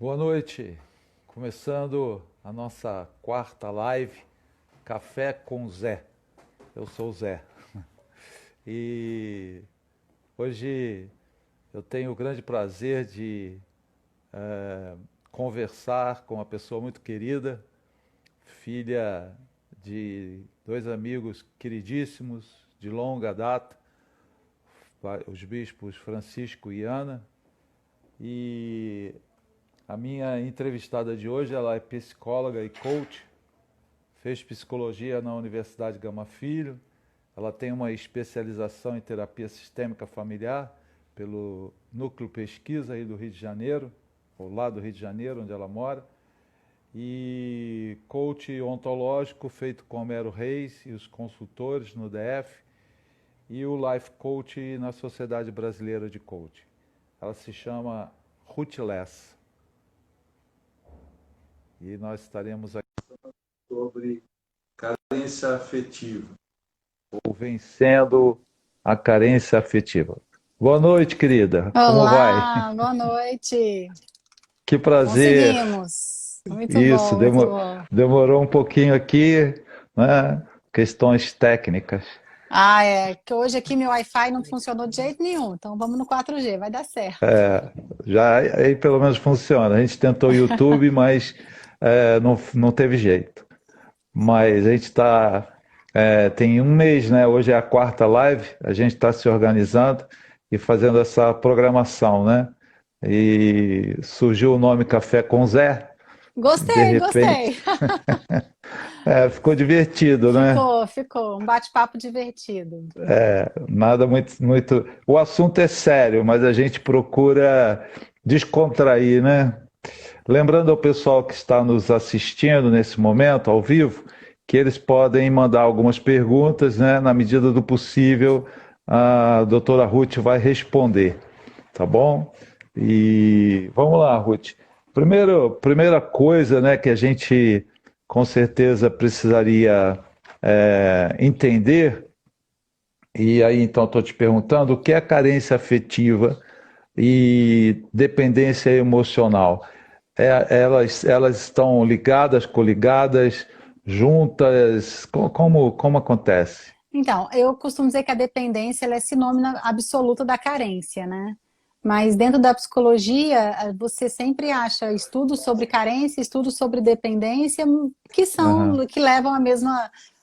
Boa noite, começando a nossa quarta live, Café com Zé. Eu sou o Zé. E hoje eu tenho o grande prazer de conversar com uma pessoa muito querida, filha de dois amigos queridíssimos de longa data, os bispos Francisco e Ana. E a minha entrevistada de hoje, ela é psicóloga e coach, fez psicologia na Universidade Gama Filho, ela tem uma especialização em terapia sistêmica familiar pelo Núcleo Pesquisa aí do Rio de Janeiro, ou lá do Rio de Janeiro, onde ela mora, e coach ontológico feito com Homero Reis e os consultores no DF, e o life coach na Sociedade Brasileira de Coaching. Ela se chama Ruthless. E nós estaremos aqui sobre carência afetiva, ou vencendo a carência afetiva. Boa noite, querida. Como vai? Olá, boa noite. Que prazer. Conseguimos. Muito Isso, bom, muito bom. demorou um pouquinho aqui, né? Questões técnicas. É que hoje aqui meu Wi-Fi não funcionou de jeito nenhum, então vamos no 4G, vai dar certo. Já aí pelo menos funciona. A gente tentou o YouTube, mas não teve jeito. Mas a gente está... tem um mês, né? Hoje é a quarta live, a gente está se organizando e fazendo essa programação, né? E surgiu o nome Café com Zé, de Gostei, repente. gostei. Ficou divertido, né? Ficou. Um bate-papo divertido. Nada muito... O assunto é sério, mas a gente procura descontrair, né? Lembrando ao pessoal que está nos assistindo nesse momento, ao vivo, que eles podem mandar algumas perguntas, né? Na medida do possível, a doutora Ruth vai responder, tá bom? E vamos lá, Ruth. Primeira coisa, né, que a gente com certeza precisaria entender, e aí então estou te perguntando, o que é carência afetiva e dependência emocional? Elas estão ligadas, coligadas, juntas? Como acontece? Então, eu costumo dizer que a dependência ela é sinônimo absoluto da carência, né? Mas dentro da psicologia, você sempre acha estudos sobre carência, estudos sobre dependência, Aham, que levam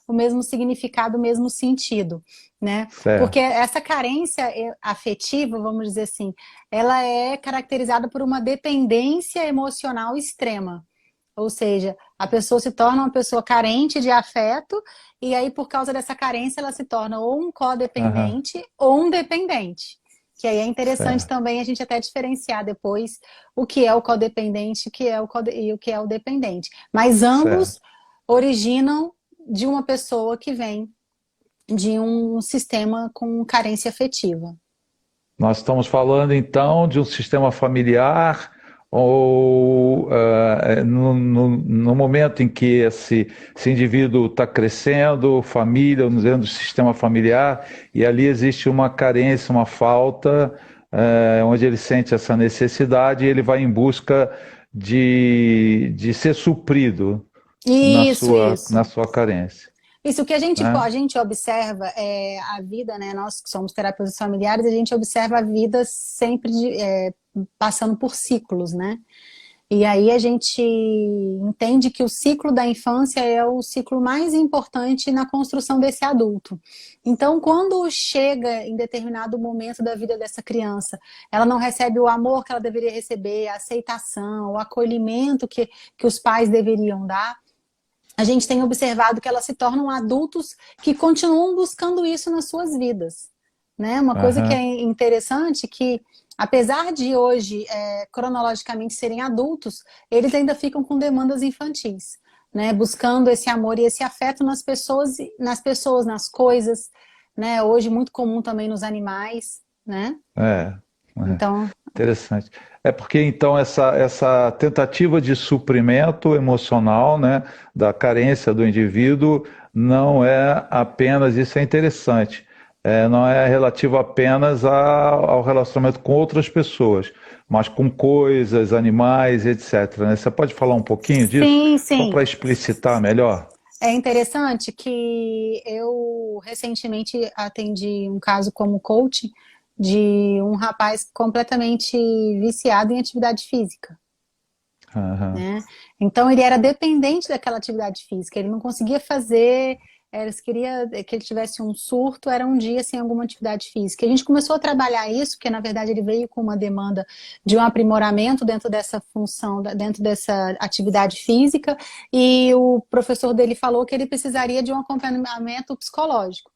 o mesmo significado, o mesmo sentido, né? Porque certo. essa carência afetiva, vamos dizer assim, ela é caracterizada por uma dependência emocional extrema. Ou seja, a pessoa se torna uma pessoa carente de afeto, e aí, por causa dessa carência, ela se torna ou um Aham, codependente ou um dependente. Que aí é interessante certo, também a gente até diferenciar depois o que é o codependente e o que é o dependente. Mas ambos certo. originam de uma pessoa que vem de um sistema com carência afetiva. Nós estamos falando então de um sistema familiar ou no momento em que esse indivíduo está crescendo, família, vamos dizer, do sistema familiar, e ali existe uma carência, uma falta, onde ele sente essa necessidade e ele vai em busca de ser suprido Isso, na isso. sua carência, Isso, o que né? a gente observa é a vida, né? Nós que somos terapeutas familiares, a gente observa a vida sempre passando por ciclos, né? E aí a gente entende que o ciclo da infância é o ciclo mais importante na construção desse adulto. Então, quando chega em determinado momento da vida dessa criança, ela não recebe o amor que ela deveria receber, a aceitação, o acolhimento que os pais deveriam dar, a gente tem observado que elas se tornam adultos que continuam buscando isso nas suas vidas, né? Uma coisa que é Aham. interessante que, apesar de hoje cronologicamente serem adultos, eles ainda ficam com demandas infantis, né? Buscando esse amor e esse afeto nas coisas, né? Hoje muito comum também nos animais, né? É, é. Então, Interessante. É porque então essa tentativa de suprimento emocional, né, da carência do indivíduo não é apenas, isso é interessante, não é relativo apenas ao relacionamento com outras pessoas, mas com coisas, animais, etc, né? Você pode falar um pouquinho disso, Sim, só sim. para explicitar melhor? É interessante que eu recentemente atendi um caso como coach de um rapaz completamente viciado em atividade física, Aham. né? Então ele era dependente daquela atividade física, ele não conseguia fazer, ele queria que ele tivesse um surto, era um dia sem alguma atividade física. A gente começou a trabalhar isso, porque na verdade ele veio com uma demanda de um aprimoramento dentro dessa função, dentro dessa atividade física, e o professor dele falou que ele precisaria de um acompanhamento psicológico.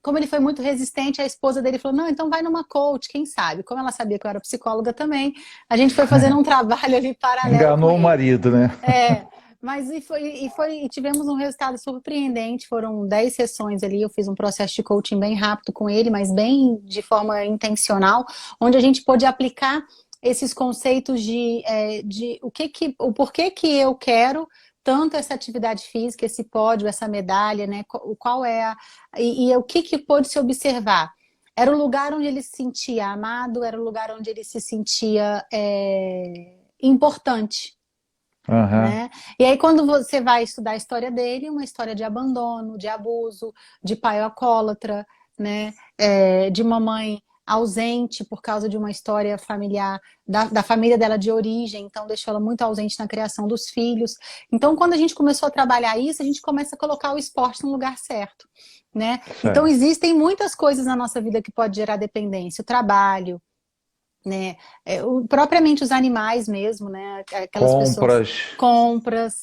Como ele foi muito resistente, a esposa dele falou, não, então vai numa coach, quem sabe? Como ela sabia que eu era psicóloga também, a gente foi fazendo um trabalho ali paralelo com Enganou o ele. marido, né? É, mas e tivemos um resultado surpreendente, foram 10 sessões ali, eu fiz um processo de coaching bem rápido com ele, mas bem de forma intencional, onde a gente pôde aplicar esses conceitos de o porquê que eu quero tanto essa atividade física, esse pódio, essa medalha, né? Qual é e o que pôde se observar? Era o lugar onde ele se sentia amado, era o lugar onde ele se sentia importante, Aham. né? E aí quando você vai estudar a história dele, uma história de abandono, de abuso, de pai alcoólatra, né? De uma mãe ausente por causa de uma história familiar da família dela de origem, então deixou ela muito ausente na criação dos filhos. Então quando a gente começou a trabalhar isso, a gente começa a colocar o esporte no lugar certo, né? Então Certo. existem muitas coisas na nossa vida que pode gerar dependência, o trabalho, né? Propriamente os animais mesmo, né? Aquelas pessoas, Compras, compras,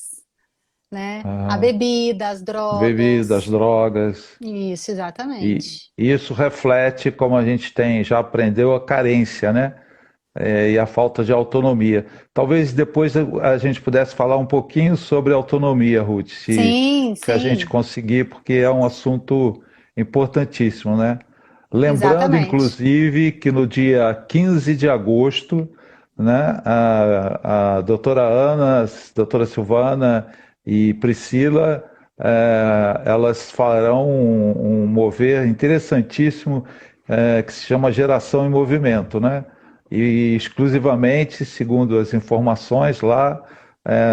né? A aham, bebida, as bebidas, drogas. drogas. Isso, E exatamente. isso reflete, como a gente tem, já aprendeu, a carência, né? E a falta de autonomia. Talvez depois a gente pudesse falar um pouquinho sobre autonomia, Ruth, Sim, se a gente sim, conseguir, porque é um assunto importantíssimo, né? Lembrando, exatamente. inclusive, que no dia 15 de agosto, né, a doutora Ana, a doutora Silvana e Priscila, elas farão um mover interessantíssimo, que se chama Geração em Movimento, né? E exclusivamente, segundo as informações lá,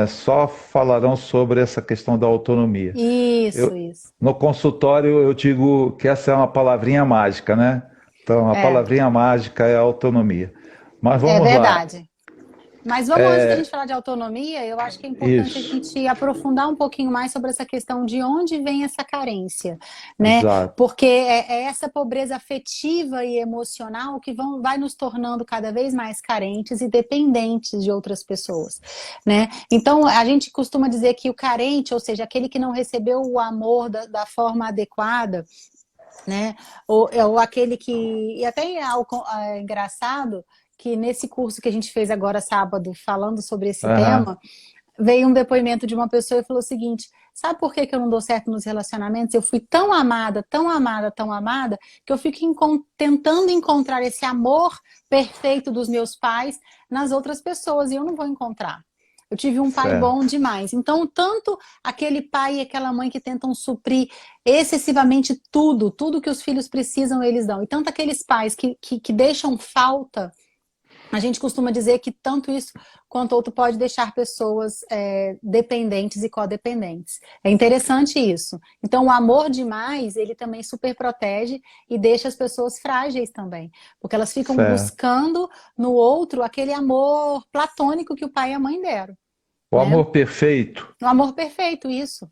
só falarão sobre essa questão da autonomia. Isso, Eu, isso. no consultório eu digo que essa é uma palavrinha mágica, né? Então a É, palavrinha mágica é a autonomia. Mas é vamos lá. verdade. Mas vamos, antes da gente falar de autonomia, eu acho que é importante a Isso, gente aprofundar um pouquinho mais sobre essa questão de onde vem essa carência, né? exato. Porque é essa pobreza afetiva e emocional que vai nos tornando cada vez mais carentes e dependentes de outras pessoas, né? Então, a gente costuma dizer que o carente, ou seja, aquele que não recebeu o amor da forma adequada, né? Ou aquele que. E até é engraçado que nesse curso que a gente fez agora sábado, falando sobre esse Aham. tema, veio um depoimento de uma pessoa e falou o seguinte: sabe por que que eu não dou certo nos relacionamentos? Eu fui tão amada, tão amada, tão amada, que eu fico tentando encontrar esse amor perfeito dos meus pais nas outras pessoas e eu não vou encontrar. Eu tive um pai bom Certo. demais. Então, tanto aquele pai e aquela mãe que tentam suprir excessivamente tudo, tudo que os filhos precisam, eles dão. E tanto aqueles pais que deixam falta, a gente costuma dizer que tanto isso quanto outro pode deixar pessoas dependentes e codependentes. É interessante isso. Então, o amor demais, ele também super protege e deixa as pessoas frágeis também. Porque elas ficam Certo. buscando no outro aquele amor platônico que o pai e a mãe deram, O né? amor perfeito, O amor perfeito, isso,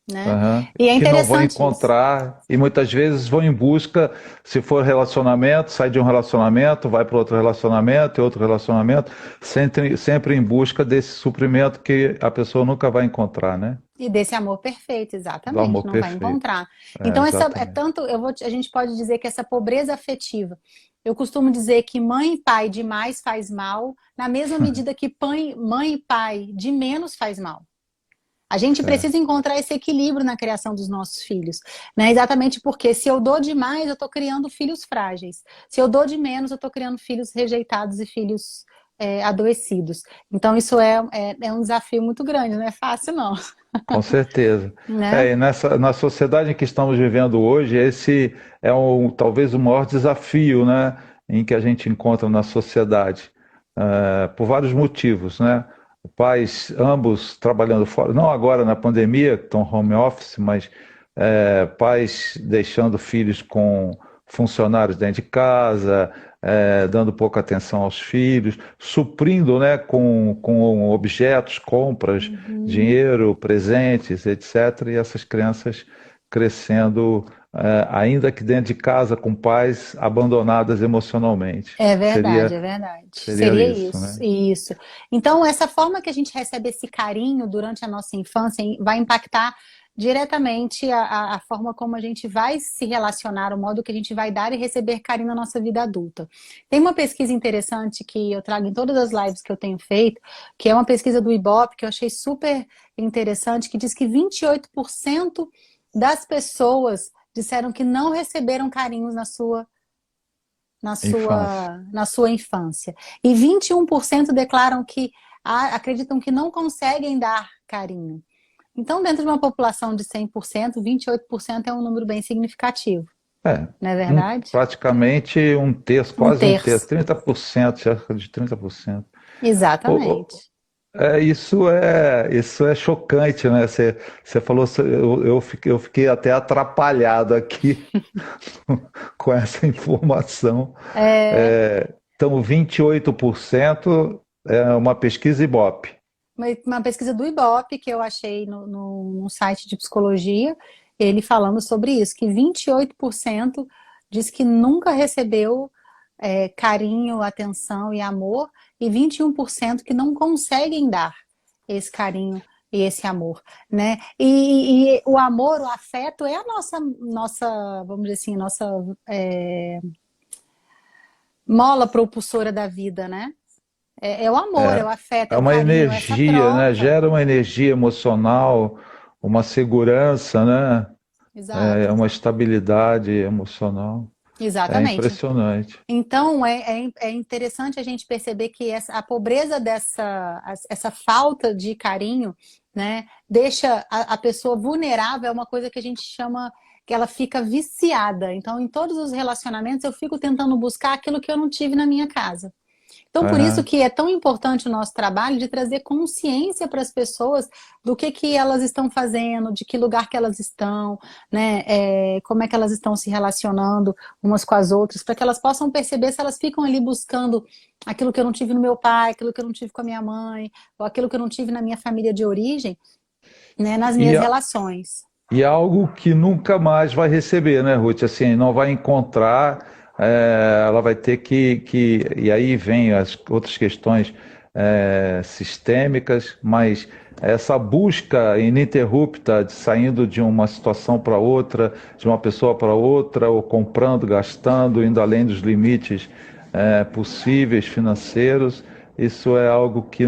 né? aham, E é que não vão interessante isso. encontrar e muitas vezes vão em busca, se for relacionamento, sai de um relacionamento, vai para outro relacionamento e outro relacionamento, sempre em busca desse suprimento que a pessoa nunca vai encontrar, né? E desse amor perfeito, Do exatamente, amor não vai perfeito. encontrar. Então, essa é Exatamente. tanto, a gente pode dizer que essa pobreza afetiva, eu costumo dizer que mãe e pai demais faz mal, na mesma medida que mãe e pai de menos faz mal. A gente Certo. precisa encontrar esse equilíbrio na criação dos nossos filhos, né? Exatamente porque se eu dou demais, eu estou criando filhos frágeis. Se eu dou de menos, eu estou criando filhos rejeitados e filhos adoecidos. Então, isso é um desafio muito grande, não é fácil, não. Com certeza. né? E na sociedade em que estamos vivendo hoje, esse é talvez o maior desafio, né, em que a gente encontra na sociedade, por vários motivos, né? Pais, ambos trabalhando fora, não agora na pandemia, que estão home office, mas pais deixando filhos com funcionários dentro de casa, dando pouca atenção aos filhos, suprindo, né, com objetos, compras, Uhum. dinheiro, presentes, etc. E essas crianças crescendo, ainda que dentro de casa, com pais abandonadas emocionalmente. Seria, É verdade. seria Seria isso, isso, né? isso. Então, essa forma que a gente recebe esse carinho durante a nossa infância vai impactar diretamente a forma como a gente vai se relacionar, o modo que a gente vai dar e receber carinho na nossa vida adulta. Tem uma pesquisa interessante que eu trago em todas as lives que eu tenho feito, que é uma pesquisa do Ibope, que eu achei super interessante, que diz que 28% das pessoas disseram que não receberam carinhos Infância. na sua infância. E 21% declaram que acreditam que não conseguem dar carinho. Então, dentro de uma população de 100%, 28% é um número bem significativo, É, não é verdade? praticamente um terço, Um quase um terço, terço. 30%, cerca de 30%. Exatamente. Isso é chocante, né? Você falou, eu fiquei até atrapalhado aqui com essa informação. É Então, 28% é uma pesquisa Ibope. uma pesquisa do Ibope que eu achei no site de psicologia, ele falando sobre isso, que 28% diz que nunca recebeu carinho, atenção e amor, e 21% que não conseguem dar esse carinho e esse amor, né? E o amor, o afeto é a vamos dizer assim, nossa mola propulsora da vida, né? É o amor, é o afeto, É é o uma carinho, é essa energia, né? troca. Gera uma energia emocional, uma segurança, né? É Exato, uma estabilidade emocional. É exatamente. impressionante. Então, é interessante a gente perceber que a pobreza essa falta de carinho, né, deixa a pessoa vulnerável, é uma coisa que a gente chama que ela fica viciada. Então, em todos os relacionamentos, eu fico tentando buscar aquilo que eu não tive na minha casa. Então, por isso Aham. que é tão importante o nosso trabalho de trazer consciência para as pessoas do que elas estão fazendo, de que lugar que elas estão, né? Como é que elas estão se relacionando umas com as outras, para que elas possam perceber se elas ficam ali buscando aquilo que eu não tive no meu pai, aquilo que eu não tive com a minha mãe, ou aquilo que eu não tive na minha família de origem, né? Nas E, minhas relações. e algo que nunca mais vai receber, né, Ruth? Assim, não vai encontrar, ela vai ter e aí vem as outras questões sistêmicas, mas essa busca ininterrupta de saindo de uma situação para outra, de uma pessoa para outra, ou comprando, gastando, indo além dos limites possíveis financeiros, isso é algo que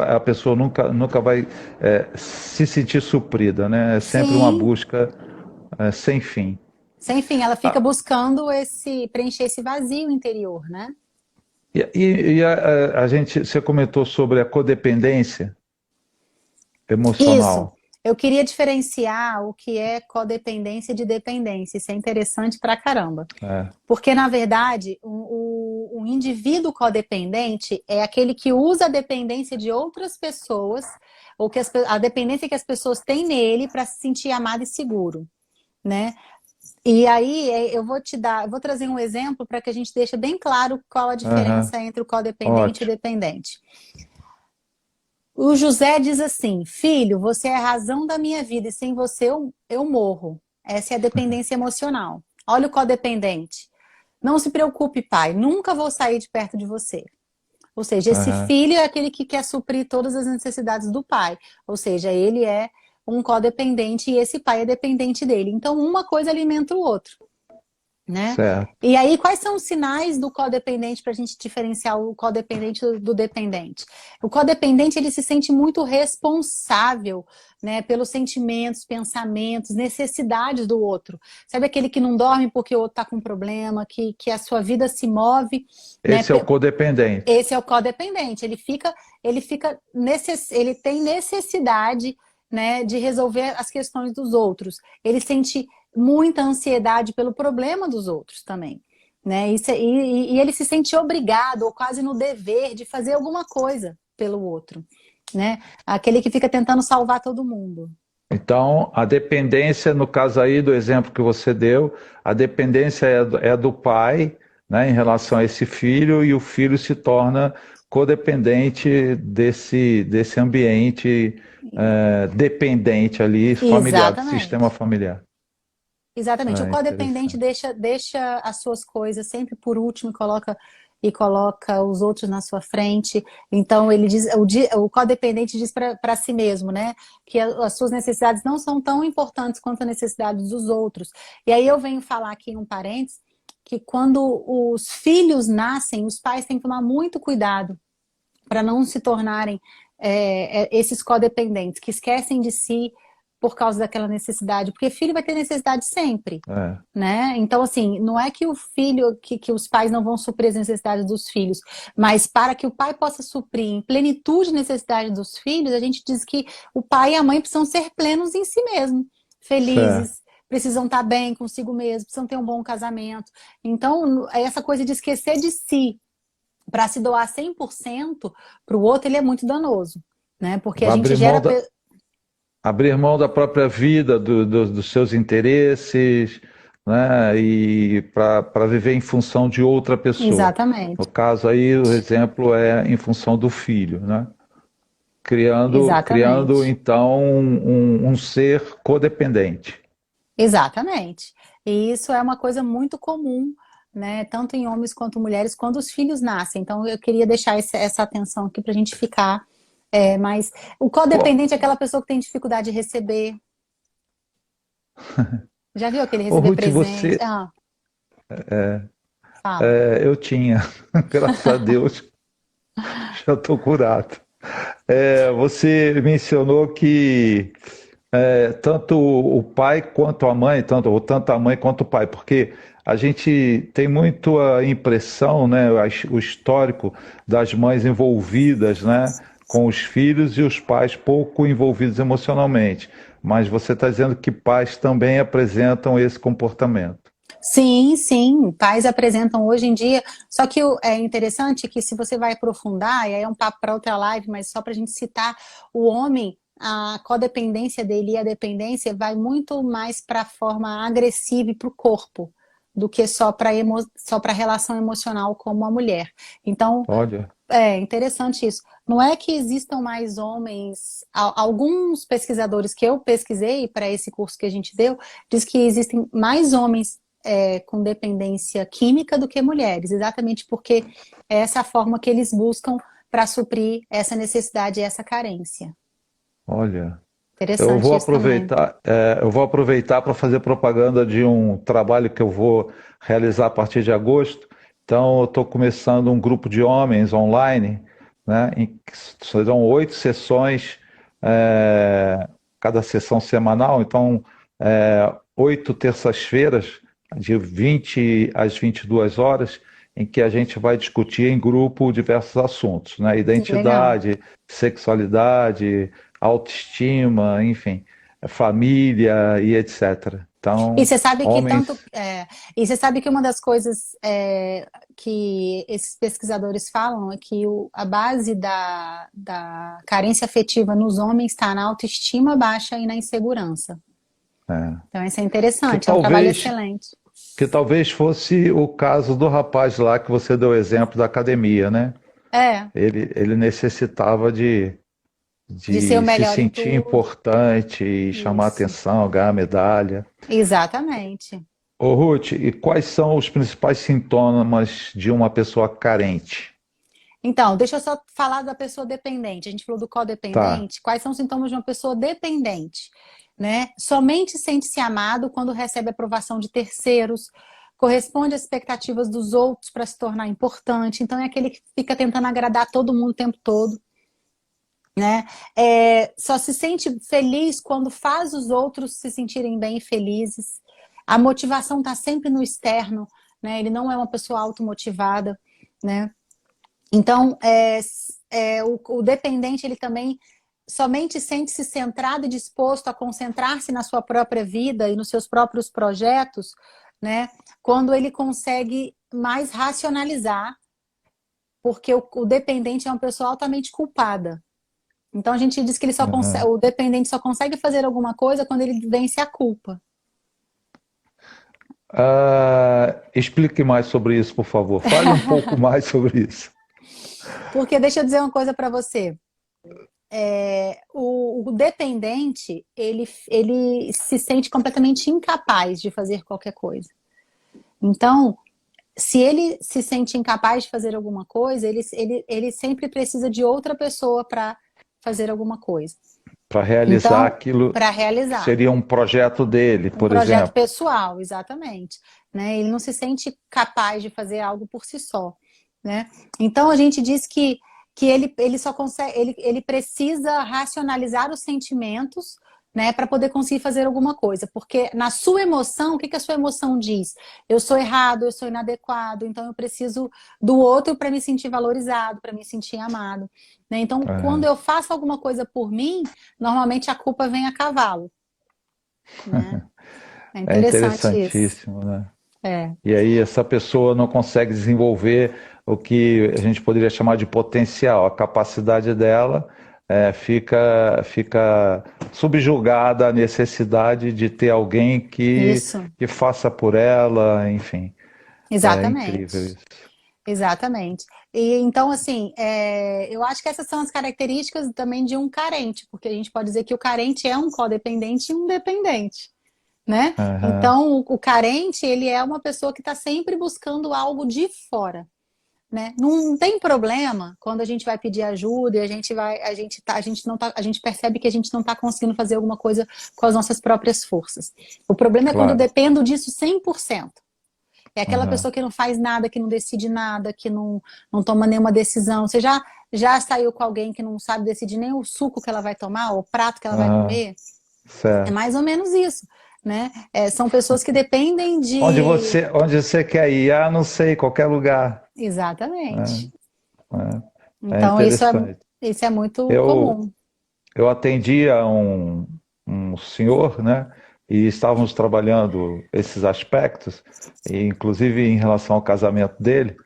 a pessoa nunca vai se sentir suprida, né? É sempre uma Sim, busca sem fim. sem fim, ela fica Ah, buscando preencher esse vazio interior, né? a gente, você comentou sobre a codependência Isso. emocional. Eu queria diferenciar o que é codependência de dependência. Isso é interessante pra caramba. É, Porque, na verdade, o indivíduo codependente é aquele que usa a dependência de outras pessoas, ou a dependência que as pessoas têm nele para se sentir amado e seguro, né? E aí eu vou trazer um exemplo para que a gente deixe bem claro qual a aham, diferença entre o codependente e o ótimo. dependente. O José diz assim: filho, você é a razão da minha vida e sem você eu morro. Essa é a dependência emocional. Olha o codependente. Não se preocupe, pai, nunca vou sair de perto de você. Ou seja, esse Aham, filho é aquele que quer suprir todas as necessidades do pai. Ou seja, ele é um codependente e esse pai é dependente dele. Então, uma coisa alimenta o outro, né? certo. E aí, quais são os sinais do codependente para a gente diferenciar o codependente do dependente? O codependente, ele se sente muito responsável, né, pelos sentimentos, pensamentos, necessidades do outro. Sabe aquele que não dorme porque o outro está com problema, que a sua vida se move, né? Esse é o codependente. Esse é o codependente. Ele tem necessidade né, de resolver as questões dos outros. Ele sente muita ansiedade pelo problema dos outros também, né? E ele se sente obrigado, ou quase no dever, de fazer alguma coisa pelo outro, né? Aquele que fica tentando salvar todo mundo. Então, a dependência, no caso aí do exemplo que você deu, a dependência é do pai, né, em relação a esse filho, e o filho se torna codependente desse ambiente dependente ali, familiar, do sistema Exatamente. familiar. Exatamente. O É codependente interessante. deixa as suas coisas sempre por último e coloca os outros na sua frente. Então ele diz, o codependente diz para si mesmo, né, que as suas necessidades não são tão importantes quanto as necessidades dos outros. E aí eu venho falar aqui em um parênteses que quando os filhos nascem, os pais têm que tomar muito cuidado para não se tornarem esses codependentes que esquecem de si por causa daquela necessidade, porque filho vai ter necessidade sempre, É, né? Então, assim, não é que o filho, que os pais não vão suprir as necessidades dos filhos, mas para que o pai possa suprir em plenitude as necessidades dos filhos, a gente diz que o pai e a mãe precisam ser plenos em si mesmo, certo. felizes, precisam estar bem consigo mesmo, precisam ter um bom casamento. Então, essa coisa de esquecer de si para se doar 100% para o outro, ele é muito danoso, né? Porque a gente Abrir gera... mão abrir mão da própria vida, dos seus interesses, né, e para viver em função de outra pessoa. No Exatamente, caso aí, o exemplo é em função do filho, né? Criando exatamente, então um ser codependente. exatamente. E isso é uma coisa muito comum, né? Tanto em homens quanto mulheres, quando os filhos nascem. Então, eu queria deixar essa atenção aqui para a gente ficar. Mas o Ô, codependente é aquela pessoa que tem dificuldade de receber. Já viu aquele ô receber Ruth, presente? Ah, fala. eu tinha, graças a Deus, já estou curado. Você mencionou que tanto o pai quanto a mãe, tanto a mãe quanto o pai, porque a gente tem muito a impressão, né, o histórico das mães envolvidas, né, com os filhos e os pais pouco envolvidos emocionalmente. Mas você está dizendo que pais também apresentam esse comportamento. Sim, sim, pais apresentam hoje em dia. Só que é interessante que se você vai aprofundar, e aí é um papo para outra live, mas só para a gente citar, o homem, a codependência dele e a dependência vai muito mais para a forma agressiva e para o corpo, do que só para a relação emocional como a mulher. Então, Olha, é interessante isso. Não é que existam mais homens, alguns pesquisadores que eu pesquisei para esse curso que a gente deu, diz que existem mais homens com dependência química do que mulheres, exatamente porque é essa forma que eles buscam para suprir essa necessidade e essa carência. olha. Interessante isso também. Eu vou aproveitar para fazer propaganda de um trabalho que eu vou realizar a partir de agosto. Então, eu estou começando um grupo de homens online, né, em que serão 8 sessões, cada sessão semanal. Então, 8 terças-feiras, de 20 às 22 horas, em que a gente vai discutir em grupo diversos assuntos, né? Que legal. Identidade, sexualidade, autoestima, enfim, família e etc. E Então, você sabe que homens, e você sabe que uma das coisas que esses pesquisadores falam é que a base da carência afetiva nos homens está na autoestima baixa e na insegurança. é, Então isso é que interessante, é um trabalho talvez excelente. que talvez fosse o caso do rapaz lá que você deu exemplo da academia, né? É, Ele necessitava de ser o de se melhor em sentir tudo. importante e chamar Isso. atenção, ganhar medalha. Exatamente. Ô Ruth, e quais são os principais sintomas de uma pessoa carente? Então, deixa eu só falar da pessoa dependente. A gente falou do Tá, codependente. Quais são os sintomas de uma pessoa dependente? Né? Somente sente-se amado quando recebe aprovação de terceiros, corresponde às expectativas dos outros para se tornar importante. Então, é aquele que fica tentando agradar todo mundo o tempo todo. Né? Só se sente feliz quando faz os outros se sentirem bem e felizes. A motivação está sempre no externo, né? Ele não é uma pessoa automotivada, né? Então, o dependente, ele também somente sente-se centrado e disposto a concentrar-se na sua própria vida e nos seus próprios projetos, né? Quando ele consegue mais racionalizar, porque o dependente é uma pessoa altamente culpada. Então a gente diz que ele só consegue, Aham. o dependente só consegue fazer alguma coisa quando ele vence a culpa. Explique mais sobre isso, por favor. Fale um pouco mais sobre isso. Porque deixa eu dizer uma coisa para você. O dependente, ele se sente completamente incapaz de fazer qualquer coisa. Então, se ele se sente incapaz de fazer alguma coisa, ele sempre precisa de outra pessoa para fazer alguma coisa. Para realizar Então, aquilo para que realizar. seria um projeto dele, Um por projeto exemplo. pessoal, exatamente. Né? Ele não se sente capaz de fazer algo por si só. Né? Então a gente diz que ele só consegue, ele precisa racionalizar os sentimentos, né, para poder conseguir fazer alguma coisa. Porque na sua emoção, o que a sua emoção diz? Eu sou errado, eu sou inadequado, então eu preciso do outro para me sentir valorizado, para me sentir amado. Né? Então, quando Aham. eu faço alguma coisa por mim, normalmente a culpa vem a cavalo. Né? É É interessante isso. interessantíssimo, né? É, E aí essa pessoa não consegue desenvolver o que a gente poderia chamar de potencial. A capacidade dela fica subjugada à necessidade de ter alguém isso, que faça por ela, enfim. É incrível exatamente. isso. Exatamente. E então, assim, eu acho que essas são as características também de um carente, porque a gente pode dizer que o carente é um codependente e um dependente, né? Aham. Então, o carente, ele é uma pessoa que está sempre buscando algo de fora. Né? Não tem problema quando a gente vai pedir ajuda e a gente percebe que a gente não está conseguindo fazer alguma coisa com as nossas próprias forças. O problema é quando eu Claro. dependo disso 100%. É aquela Aham. pessoa que não faz nada, que não decide nada, que não toma nenhuma decisão. Você já saiu com alguém que não sabe decidir nem o suco que ela vai tomar, ou o prato que ela vai Aham. comer? É Certo. mais ou menos isso, né? São pessoas que dependem de... Onde você quer ir? Ah, não sei, qualquer lugar. Exatamente. É Então, interessante. isso é muito Eu, comum. eu atendia um senhor, né? E estávamos trabalhando esses aspectos, e inclusive em relação ao casamento dele.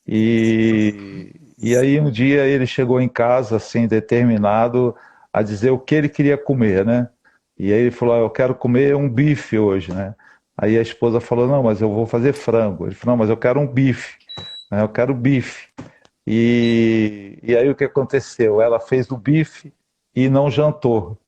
E aí um dia ele chegou em casa assim determinado a dizer o que ele queria comer, né? E aí ele falou: "Eu quero comer um bife hoje, né?" Aí a esposa falou: "Não, mas eu vou fazer frango." Ele falou: "Não, mas eu quero um bife, né? Eu quero bife." E aí o que aconteceu? Ela fez o bife e não jantou.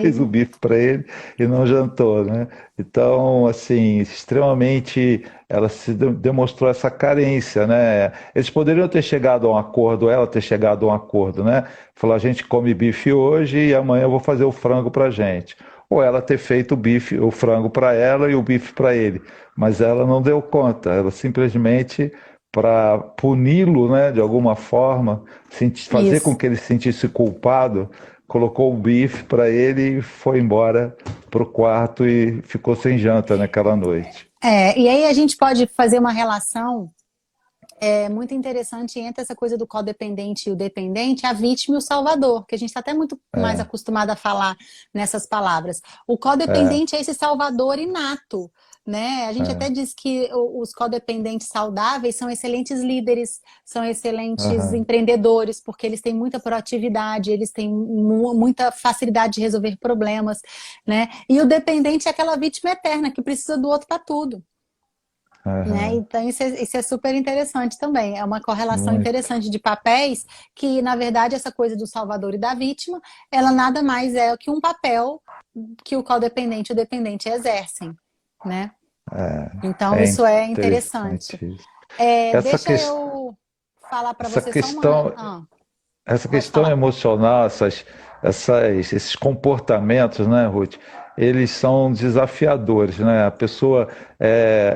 Fez o Aí, bife para ele e não jantou, né? Então, assim, extremamente, ela se demonstrou essa carência, né? Eles poderiam ter chegado a um acordo, ela ter chegado a um acordo, né? Falou: "A gente come bife hoje e amanhã eu vou fazer o frango para gente." Ou ela ter feito o bife, o frango para ela e o bife para ele. Mas ela não deu conta, ela simplesmente, para puni-lo, né, de alguma forma, fazer com isso. que ele se sentisse culpado, colocou o bife para ele e foi embora pro quarto e ficou sem janta naquela noite. E aí a gente pode fazer uma relação muito interessante entre essa coisa do codependente e o dependente, a vítima e o salvador, que a gente está até muito mais É, acostumado a falar nessas palavras. O é, codependente é esse salvador inato, né? A gente até é. diz que os codependentes saudáveis são excelentes líderes, são excelentes Aham. empreendedores, porque eles têm muita proatividade, eles têm muita facilidade de resolver problemas, né? E o dependente é aquela vítima eterna que precisa do outro para tudo. Né? Aham. Então isso é super interessante também, é uma correlação Muito. interessante de papéis que, na verdade, essa coisa do salvador e da vítima, ela nada mais é que um papel que o codependente e o dependente exercem, né? Então É isso é interessante interessante. isso. Essa, Deixa ques- eu falar para essa você só uma... questão, essa Pode questão falar. emocional, esses comportamentos, né, Ruth? Eles são desafiadores, né?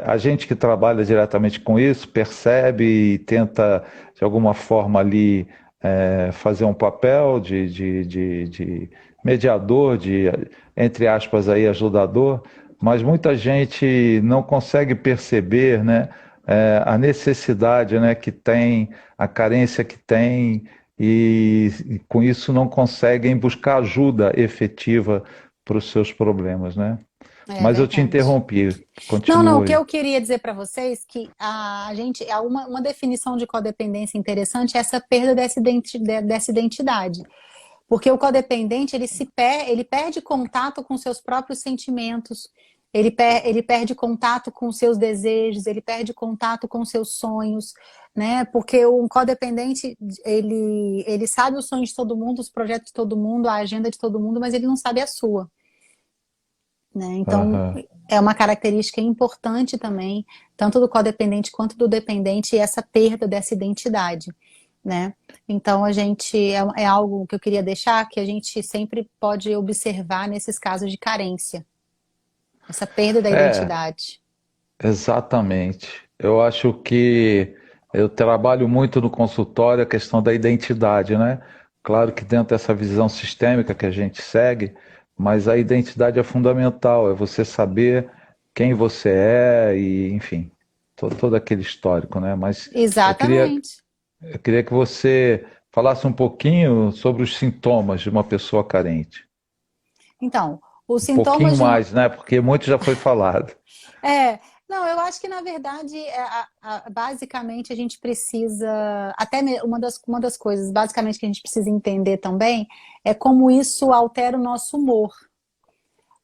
A gente que trabalha diretamente com isso, percebe e tenta, de alguma forma ali, fazer um papel de mediador, entre aspas, aí, ajudador, mas muita gente não consegue perceber, né, a necessidade, né, que tem, a carência que tem e com isso não conseguem buscar ajuda efetiva para os seus problemas, né? É Mas eu te verdade. interrompi, Não, não, o que continue. eu queria dizer para vocês é que a gente, uma definição de codependência interessante é essa perda dessa identidade. Porque o codependente, ele perde contato com seus próprios sentimentos, ele perde contato com seus desejos, ele perde contato com seus sonhos, né? Porque o codependente, ele sabe os sonhos de todo mundo, os projetos de todo mundo, a agenda de todo mundo, mas ele não sabe a sua, né? Então, Aham. é uma característica importante também, tanto do codependente quanto do dependente, essa perda dessa identidade, né? Então, é algo que eu queria deixar, que a gente sempre pode observar nesses casos de carência, essa perda da É, identidade. exatamente. Eu acho que eu trabalho muito no consultório a questão da identidade, né? Claro que dentro dessa visão sistêmica que a gente segue, mas a identidade é fundamental, é você saber quem você é e, enfim, todo aquele histórico, né? Mas eu queria, Exatamente. eu queria que você falasse um pouquinho sobre os sintomas de uma pessoa carente. Então, os Um pouquinho sintomas de uma, mais, né? Porque muito já foi falado. É, não, eu acho que na verdade, basicamente a gente precisa, uma das coisas basicamente que a gente precisa entender também é como isso altera o nosso humor,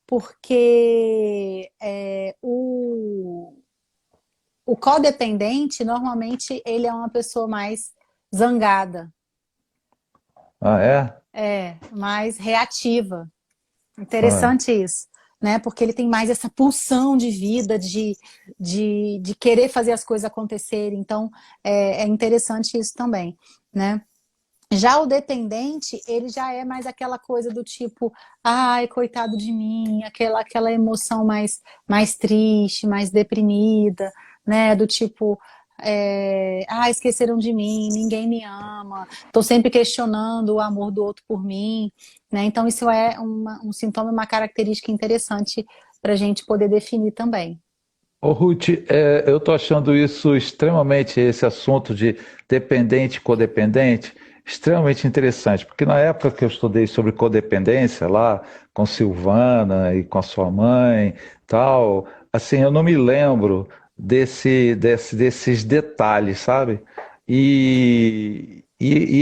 porque o codependente normalmente ele é uma pessoa mais zangada, Ah, é? mais reativa. Ah. Interessante isso, né? Porque ele tem mais essa pulsão de vida, de querer fazer as coisas acontecerem. Então, é interessante isso também, né? Já o dependente, ele já é mais aquela coisa do tipo, ai, coitado de mim, aquela emoção mais triste, mais deprimida, né? Do tipo, esqueceram de mim, ninguém me ama, estou sempre questionando o amor do outro por mim, né? Então isso é um sintoma, uma característica interessante para a gente poder definir também. Ô, Ruth, eu estou achando isso extremamente, esse assunto de dependente e codependente, extremamente interessante, porque na época que eu estudei sobre codependência, lá com Silvana e com a sua mãe, tal, assim, eu não me lembro desses detalhes, sabe?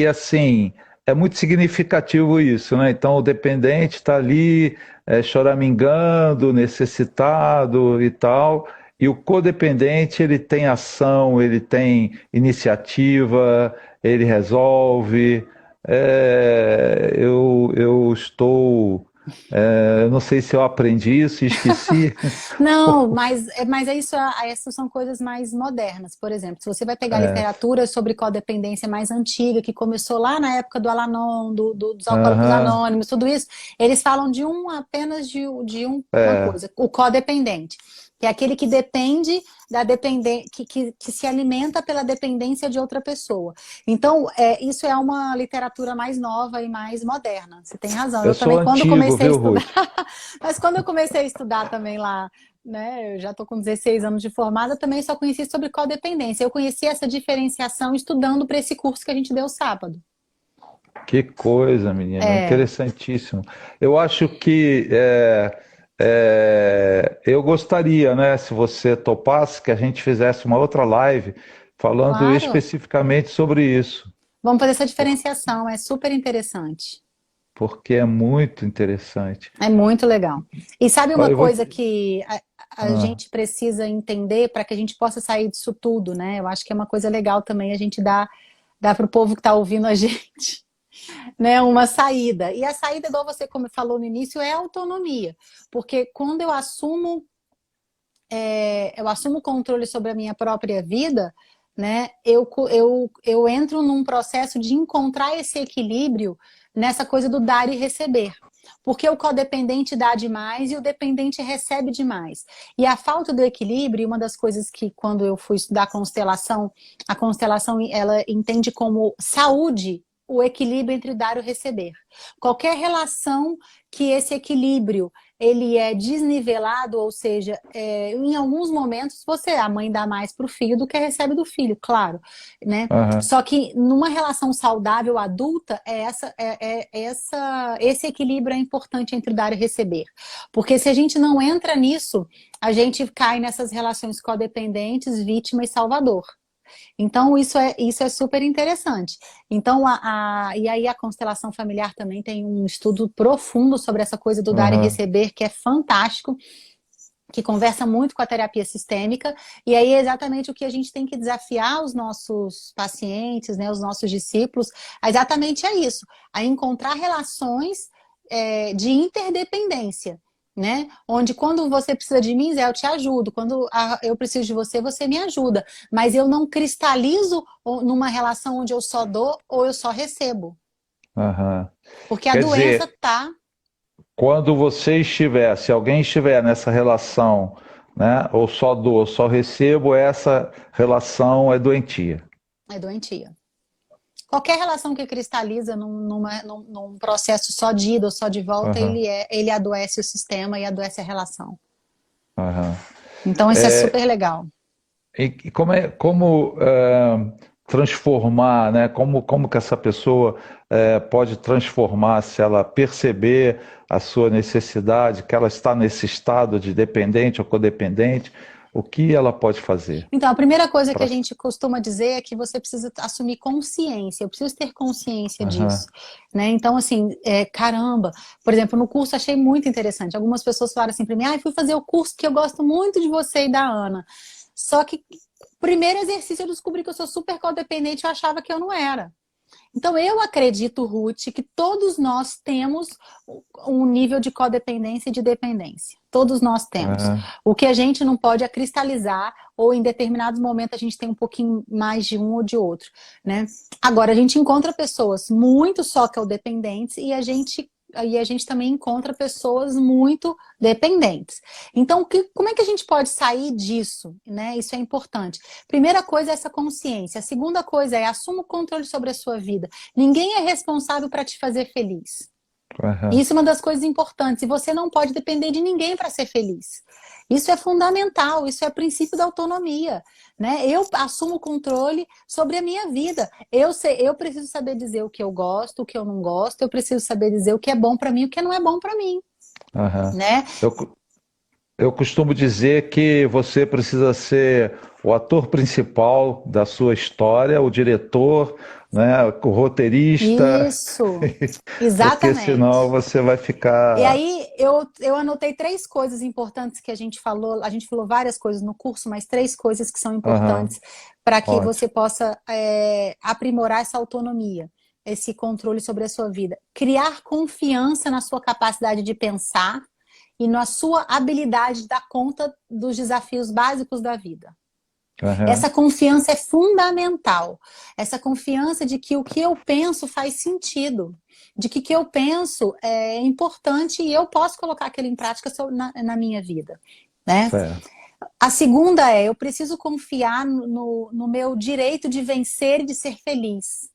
Assim, é muito significativo isso, né? Então, o dependente está ali, choramingando, necessitado e tal. E o codependente, ele tem ação, ele tem iniciativa, ele resolve. Eu estou. Eu não sei se eu aprendi isso e esqueci. Não, mas essas são coisas mais modernas. Por exemplo, se você vai pegar É, literatura sobre codependência mais antiga, que começou lá na época do Alanon, dos Alcoólicos aham, Anônimos, tudo isso, eles falam apenas uma é. coisa, o codependente, que é aquele que depende da dependência, que se alimenta pela dependência de outra pessoa. Então, isso é uma literatura mais nova e mais moderna. Você tem razão. Eu Eu sou também, quando antigo, comecei a viu, estudar, Ruth? mas quando eu comecei a estudar também lá, né, eu já estou com 16 anos de formada, também só conheci sobre codependência. Eu conheci essa diferenciação estudando para esse curso que a gente deu sábado. Que coisa, menina, É, interessantíssimo. Eu acho que eu gostaria, né, se você topasse, que a gente fizesse uma outra live falando claro. especificamente sobre isso, Vamos fazer essa diferenciação, é super interessante. porque é muito interessante. É muito legal. E sabe uma Olha, eu vou coisa te... que a ah, gente precisa entender para que a gente possa sair disso tudo, né? Eu acho que é uma coisa legal também a gente dar para o povo que está ouvindo a gente, né? Uma saída. E a saída, igual você como falou no início, é a autonomia. Porque quando eu assumo o controle sobre a minha própria vida, né? Eu entro num processo de encontrar esse equilíbrio nessa coisa do dar e receber. Porque o codependente dá demais e o dependente recebe demais. E a falta do equilíbrio, uma das coisas que quando eu fui estudar a constelação ela entende como saúde o equilíbrio entre o dar e o receber. Qualquer relação que esse equilíbrio ele é desnivelado, ou seja, em alguns momentos a mãe dá mais para o filho do que recebe do filho, claro, né? Aham, Só que numa relação saudável adulta, esse equilíbrio é importante entre dar e receber. Porque se a gente não entra nisso, a gente cai nessas relações codependentes, vítima e salvador. Então, isso é super interessante. Então, e aí a constelação familiar também tem um estudo profundo sobre essa coisa do dar e aham, receber, que é fantástico, que conversa muito com a terapia sistêmica, e aí é exatamente o que a gente tem que desafiar os nossos pacientes, né, os nossos discípulos, exatamente é isso, a encontrar relações de interdependência, né? Onde quando você precisa de mim, Zé, eu te ajudo. Quando eu preciso de você, você me ajuda. Mas eu não cristalizo numa relação onde eu só dou ou eu só recebo. aham. Porque a Quer doença dizer, tá. quando você estiver, se alguém estiver nessa relação, né, ou só dou, ou só recebo, essa relação é doentia. É doentia. Qualquer relação que cristaliza num processo só de ida ou só de volta, Aham, ele adoece o sistema e adoece a relação. aham. Então, isso é super legal. E como transformar, né? Como que essa pessoa pode transformar se ela perceber a sua necessidade, que ela está nesse estado de dependente ou codependente, o que ela pode fazer? Então, a primeira coisa que a Pra... gente costuma dizer é que você precisa assumir consciência, eu preciso ter consciência disso, Aham, né? Então, assim, caramba, por exemplo, no curso achei muito interessante, algumas pessoas falaram assim para mim, fui fazer o curso que eu gosto muito de você e da Ana, só que o primeiro exercício eu descobri que eu sou super codependente, eu achava que eu não era. Então, eu acredito, Ruth, que todos nós temos um nível de codependência e de dependência. Todos nós temos. aham, O que a gente não pode é cristalizar, ou em determinados momentos a gente tem um pouquinho mais de um ou de outro, né? Agora, a gente encontra pessoas muito só codependentes e a gente também encontra pessoas muito dependentes. Então, como é que a gente pode sair disso, né? Isso é importante. Primeira coisa é essa consciência. A segunda coisa é assuma o controle sobre a sua vida. Ninguém é responsável para te fazer feliz. aham, Isso é uma das coisas importantes. E você não pode depender de ninguém para ser feliz. Isso é fundamental, isso é o princípio da autonomia, né? Eu assumo o controle sobre a minha vida. Eu preciso saber dizer o que eu gosto, o que eu não gosto. Eu preciso saber dizer o que é bom para mim, e o que não é bom para mim, aham. né? Eu, eu costumo dizer que você precisa ser o ator principal da sua história, o diretor, né, o roteirista, Isso, porque senão exatamente. você vai E ficar. aí eu anotei 3 coisas importantes que a gente falou. A gente falou várias coisas no curso, mas 3 coisas que são Aham, importantes para que você ótimo. possa aprimorar essa autonomia, esse controle sobre a sua vida. Criar confiança na sua capacidade de pensar e na sua habilidade de dar conta dos desafios básicos da vida. Aham, Essa confiança é fundamental. Essa confiança de que o que eu penso faz sentido, de que o que eu penso é importante e eu posso colocar aquilo em prática na minha vida, né? certo. A segunda eu preciso confiar no meu direito de vencer e de ser feliz.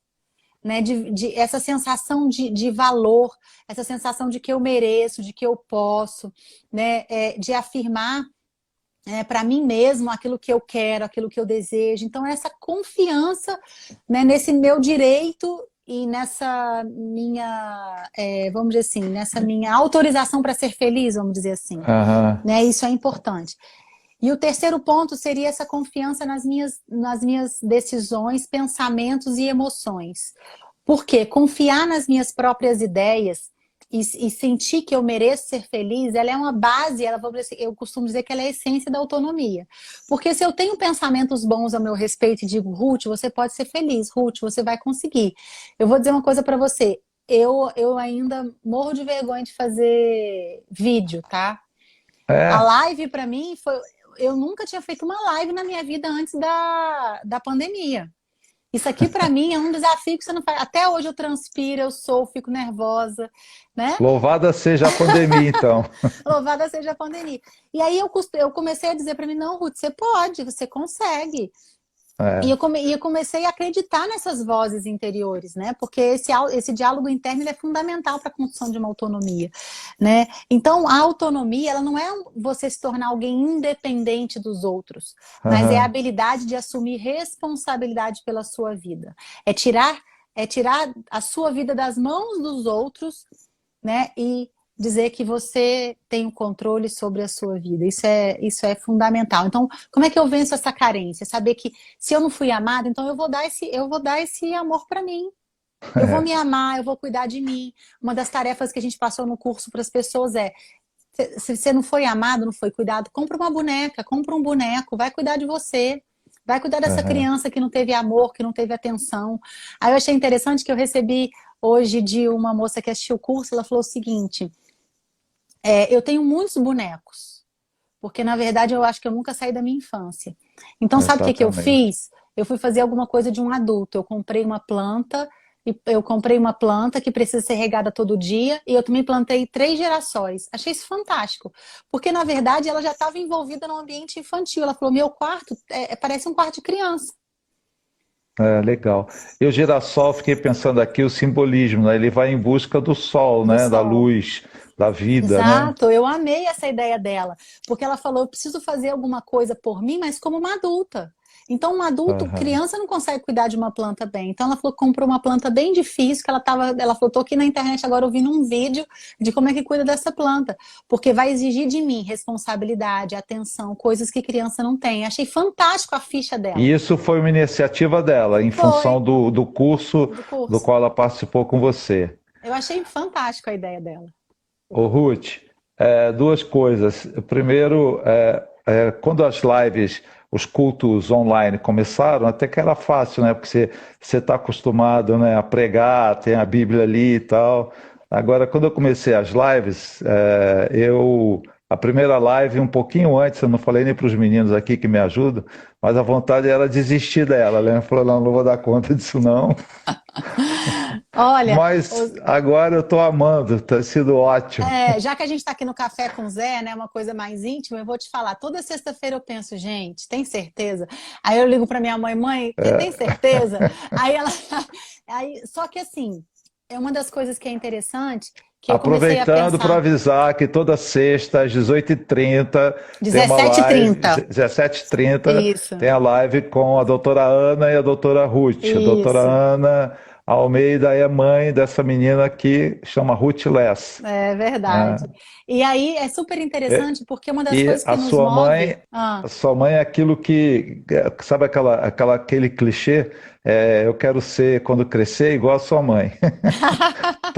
Né, essa sensação de valor, essa sensação de que eu mereço, de que eu posso, né, de afirmar para mim mesmo aquilo que eu quero, aquilo que eu desejo. Então, essa confiança, né, nesse meu direito e nessa minha, vamos dizer assim, nessa minha autorização para ser feliz, vamos dizer assim. Aham, Né, isso é importante. E o terceiro ponto seria essa confiança nas minhas decisões, pensamentos e emoções. Por quê? Confiar nas minhas próprias ideias e sentir que eu mereço ser feliz, ela é uma base, eu costumo dizer que ela é a essência da autonomia. Porque se eu tenho pensamentos bons a meu respeito e digo, Ruth, você pode ser feliz, Ruth, você vai conseguir. Eu vou dizer uma coisa para você, eu ainda morro de vergonha de fazer vídeo, tá? A é, live para mim foi. Eu nunca tinha feito uma live na minha vida antes da pandemia. Isso aqui para mim é um desafio que você não faz. Até hoje eu transpiro, fico nervosa, né? louvada seja a pandemia, então. Louvada seja a pandemia. E aí eu comecei a dizer para mim, não, Ruth, você pode, você consegue. E É, eu comecei a acreditar nessas vozes interiores, né? Porque esse diálogo interno ele é fundamental para a construção de uma autonomia, né? Então, a autonomia, ela não é você se tornar alguém independente dos outros, mas é a aham, habilidade de assumir responsabilidade pela sua vida. É tirar a sua vida das mãos dos outros, né? E dizer que você tem o controle sobre a sua vida. Isso é fundamental. Então, como é que eu venço essa carência? Saber que se eu não fui amada, então eu vou dar esse amor para mim. Eu vou me é, amar, eu vou cuidar de mim. Uma das tarefas que a gente passou no curso para as pessoas é: se você não foi amado, não foi cuidado, compra uma boneca, compra um boneco, vai cuidar de você. Vai cuidar dessa aham. criança que não teve amor, que não teve atenção. Aí eu achei interessante que eu recebi hoje de uma moça que assistiu o curso, ela falou o seguinte: eu tenho muitos bonecos, porque na verdade eu acho que eu nunca saí da minha infância. Então, sabe o que que eu Exatamente. fiz? Eu fui fazer alguma coisa de um adulto. Eu comprei uma planta que precisa ser regada todo dia e eu também plantei 3 girassóis. Achei isso fantástico, porque na verdade ela já estava envolvida no ambiente infantil. Ela falou: meu quarto parece um quarto de criança. É, legal. E o girassol, fiquei pensando aqui o simbolismo, né? Ele vai em busca do sol, Do né? Da sol. luz, da vida, né? Exato, eu amei essa ideia dela, porque ela falou: eu preciso fazer alguma coisa por mim, mas como uma adulta. Então, um adulto, Aham. criança não consegue cuidar de uma planta bem. Então, ela falou que comprou uma planta bem difícil, que ela falou: tô aqui na internet agora ouvindo um vídeo de como é que cuida dessa planta, porque vai exigir de mim responsabilidade, atenção, coisas que criança não tem. Achei fantástico a ficha E dela. isso foi uma iniciativa dela, em função Foi, do curso do do curso. qual ela participou com você. Eu achei fantástico a ideia dela. Ô, Ruth, duas coisas. Primeiro, quando as lives, os cultos online começaram, até que era fácil, né? Porque você está acostumado, né, a pregar, tem a Bíblia ali e tal. Agora, quando eu comecei as lives, a primeira live, um pouquinho antes, eu não falei nem para os meninos aqui que me ajudam, mas a vontade era desistir dela, né? Falou: não, não vou dar conta disso não. Olha, Mas agora eu estou amando, está sido ótimo. já que a gente está aqui no Café com Zé, né, uma coisa mais íntima, eu vou te falar. Toda sexta-feira eu penso: gente, tem certeza? Aí eu ligo para minha mãe: mãe, tem certeza? Aí ela, só que assim, é uma das coisas que é interessante que eu comecei a Aproveitando para pensar. avisar que toda sexta, às 18h30, tem uma live, 17h30. 17h30, Isso, tem a live com a doutora Ana e a doutora Ruth. A doutora isso. Ana Almeida é mãe dessa menina que chama Ruth Less, É né? verdade. E aí é super E, interessante porque uma das e coisas que nos move. a sua mãe é aquilo que, sabe aquele clichê? Eu quero ser, quando crescer, igual a sua mãe.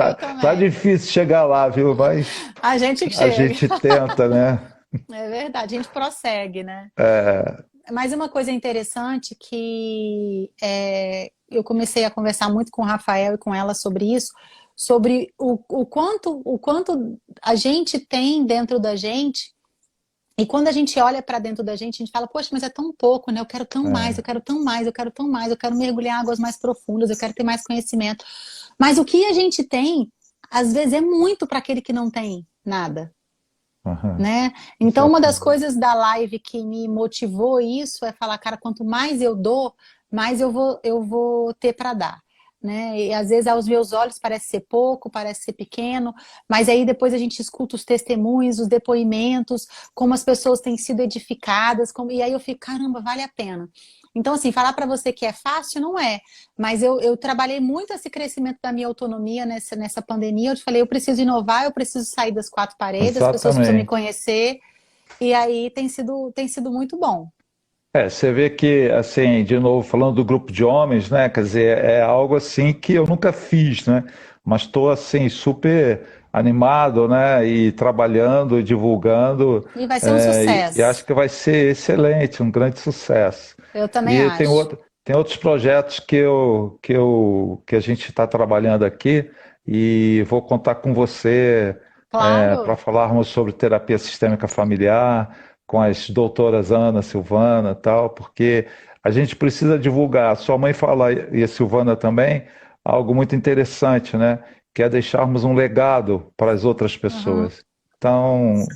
Eu Tá também. difícil chegar lá, viu? Mas A gente que a chega. gente tenta, né? É verdade, a gente prossegue, né? É, Mas uma coisa interessante que eu comecei a conversar muito com o Rafael e com ela sobre isso, sobre o quanto a gente tem dentro da gente, e quando a gente olha para dentro da gente, a gente fala: poxa, mas é tão pouco, né? Eu quero tão mais, eu é, quero tão mais, eu quero tão mais, eu quero mergulhar em águas mais profundas, eu quero ter mais conhecimento. Mas o que a gente tem, às vezes, é muito para aquele que não tem nada, aham, né? Então, uma das exatamente. coisas da live que me motivou isso é falar: cara, quanto mais eu dou, mais eu vou ter para dar. Né? E às vezes aos meus olhos parece ser pouco, parece ser pequeno, mas aí depois a gente escuta os testemunhos, os depoimentos, como as pessoas têm sido edificadas, e aí eu fico: caramba, vale a pena. Então, assim, falar para você que é fácil, não é, mas eu trabalhei muito esse crescimento da minha autonomia nessa pandemia. Eu te falei: eu preciso inovar, eu preciso sair das 4 paredes, as pessoas precisam me Exatamente. conhecer, e aí tem sido muito bom. Você vê que, assim, de novo, falando do grupo de homens, né? Quer dizer, é algo assim que eu nunca fiz, né? Mas estou, assim, super animado, né? E trabalhando, divulgando, E vai ser um e acho sucesso. que vai ser excelente, um grande sucesso. Eu também E acho. tem outros projetos que a gente está trabalhando aqui e vou contar com você para Claro. falarmos sobre terapia sistêmica familiar com as doutoras Ana, Silvana, tal, porque a gente precisa divulgar. Sua mãe fala e a Silvana também algo muito interessante, né? Que é deixarmos um legado para as outras Uhum. pessoas. Então,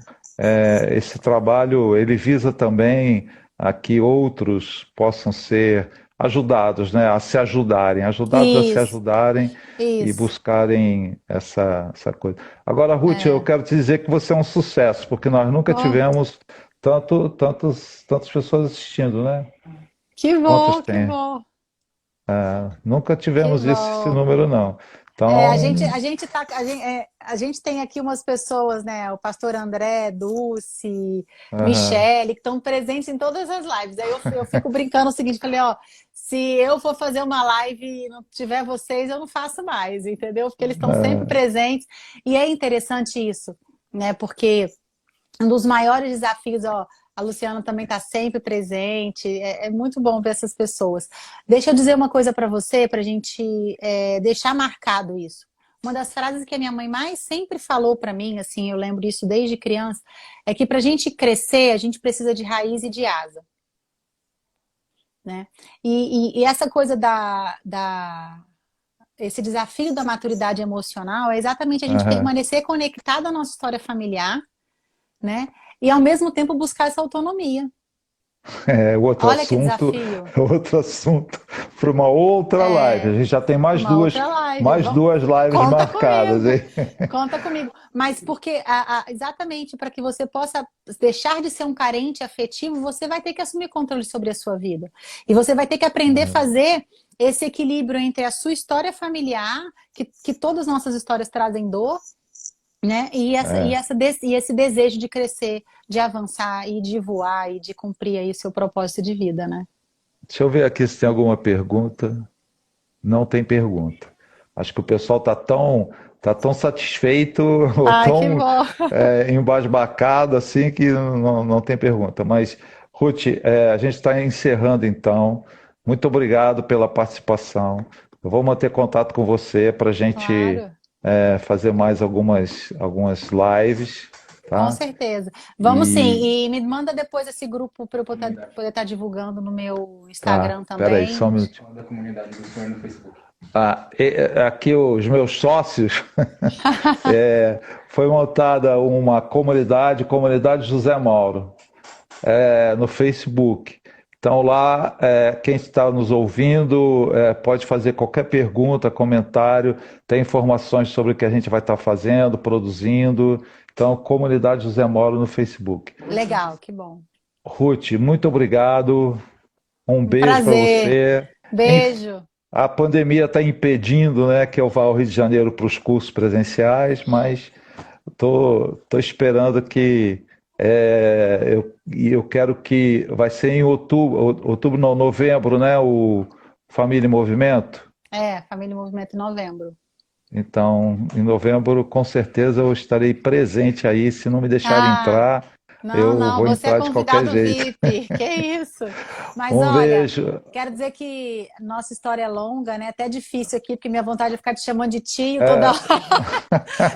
esse trabalho ele visa também a que outros possam ser ajudados, né, a se ajudarem, ajudados a se Isso, ajudarem e isso. buscarem essa coisa. Agora, Ruth, eu É. quero te dizer que você é um sucesso, porque nós nunca Oh, tivemos tantas pessoas assistindo, né? que Quantas bom, que tem? bom, Nunca que tivemos esse bom. número, não. É, a Então, gente, a gente tá, a gente tem aqui umas pessoas, né? O pastor André, Dulce, aham, Michele, que estão presentes em todas as lives. Aí eu fico brincando o seguinte, falei, ó, se eu for fazer uma live e não tiver vocês, eu não faço mais, entendeu? Porque eles estão sempre ah, presentes. E é interessante isso, né? Porque um dos maiores desafios, ó, a Luciana também está sempre presente, é muito bom ver essas pessoas. Deixa eu dizer uma coisa para você, para a gente deixar marcado isso. Uma das frases que a minha mãe mais sempre falou para mim, assim, eu lembro isso desde criança, é que para a gente crescer, a gente precisa de raiz e de asa, né? E essa coisa esse desafio da maturidade emocional é exatamente a gente aham. permanecer conectado à nossa história familiar, né? E ao mesmo tempo buscar essa autonomia. É Olha que desafio. outro assunto para uma outra live. A É, gente já tem uma outra live. mais duas lives Conta marcadas, comigo, hein? conta comigo. Mas porque exatamente para que você possa deixar de ser um carente afetivo, você vai ter que assumir controle sobre a sua vida. E você vai ter que aprender a fazer esse equilíbrio entre a sua história familiar, que todas as nossas histórias trazem dor, né? É. E esse desejo de crescer, de avançar e de voar e de cumprir aí o seu propósito de vida, né? Deixa eu ver aqui se tem alguma pergunta. Não tem pergunta. Acho que o pessoal tá tão satisfeito ou Ai, que tão bom. embasbacado assim que não tem pergunta. Mas, Ruth, a gente está encerrando então. Muito obrigado pela participação. Eu vou manter contato com você para a gente Claro. fazer mais algumas lives, Com tá? certeza. Vamos E sim. E me manda depois esse grupo para eu poder estar divulgando no meu tá, Instagram peraí, só um também. minutinho. Da comunidade do senhor no Facebook. Aqui os meus sócios foi montada uma comunidade José Mauro, no Facebook. Então lá, quem está nos ouvindo pode fazer qualquer pergunta, comentário, tem informações sobre o que a gente vai estar fazendo, produzindo. Então, comunidade José Mauro no Facebook. Legal, que bom. Ruth, muito obrigado. Um Um beijo para prazer. você. Beijo. A pandemia está impedindo, né, que eu vá ao Rio de Janeiro para os cursos presenciais, mas tô esperando que eu quero que vai ser em outubro não, novembro, né, o Família em Movimento. Família em Movimento em novembro. Então, em novembro, com certeza eu estarei presente aí. Se não me deixarem Ah, entrar, não, eu não, vou você é entrar de qualquer convidado jeito. VIP, que isso? Mas Um olha, beijo. quero dizer que nossa história é longa, né? Até difícil aqui, porque minha vontade é ficar te chamando de tio toda É, hora.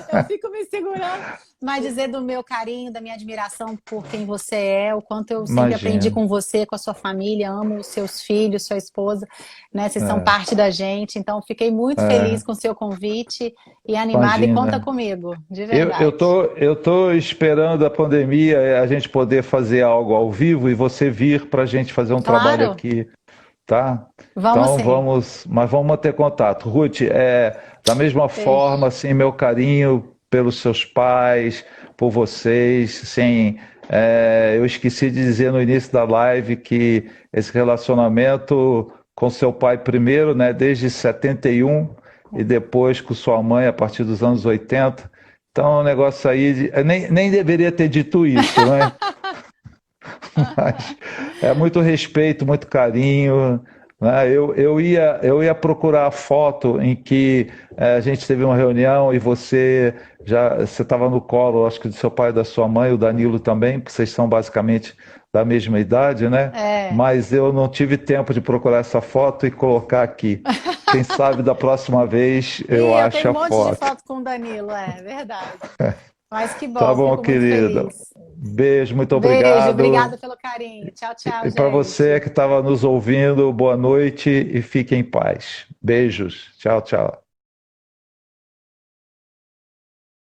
Eu fico me segurando, mas dizer do meu carinho, da minha admiração por quem você é, o quanto eu sempre aprendi imagino. com você, com a sua família, amo os seus filhos, sua esposa, né? Vocês são É, parte da gente, então fiquei muito é, feliz com o seu convite e animada e conta imagina. comigo, de Eu verdade. tô, eu tô esperando a pandemia, a gente poder fazer algo ao vivo e você vir para a gente fazer um trabalho Claro, aqui, tá? vamos Então sim. mas vamos manter contato. Ruth, da mesma Beijo. forma, assim, meu carinho pelos seus pais, por vocês, sim. Eu esqueci de dizer no início da live que esse relacionamento com seu pai primeiro, né, desde 71 e depois com sua mãe a partir dos anos 80. Então, é um negócio aí, nem deveria ter dito isso, né? Mas é muito respeito, muito carinho, né? Eu ia procurar a foto em que a gente teve uma reunião e você estava no colo, acho que do seu pai e da sua mãe, o Danilo também, porque vocês são basicamente da mesma idade, né? É. Mas eu não tive tempo de procurar essa foto e colocar aqui. Quem sabe da próxima vez eu E eu acho tenho um a monte de foto. foto com o Danilo, é verdade. Mas que Tá bom, bom, fico muito querida. feliz. Beijo, muito Beijo, obrigado. obrigada pelo carinho. Tchau, tchau, E para você gente. que estava nos ouvindo, boa noite e fique em paz. Beijos. Tchau, tchau.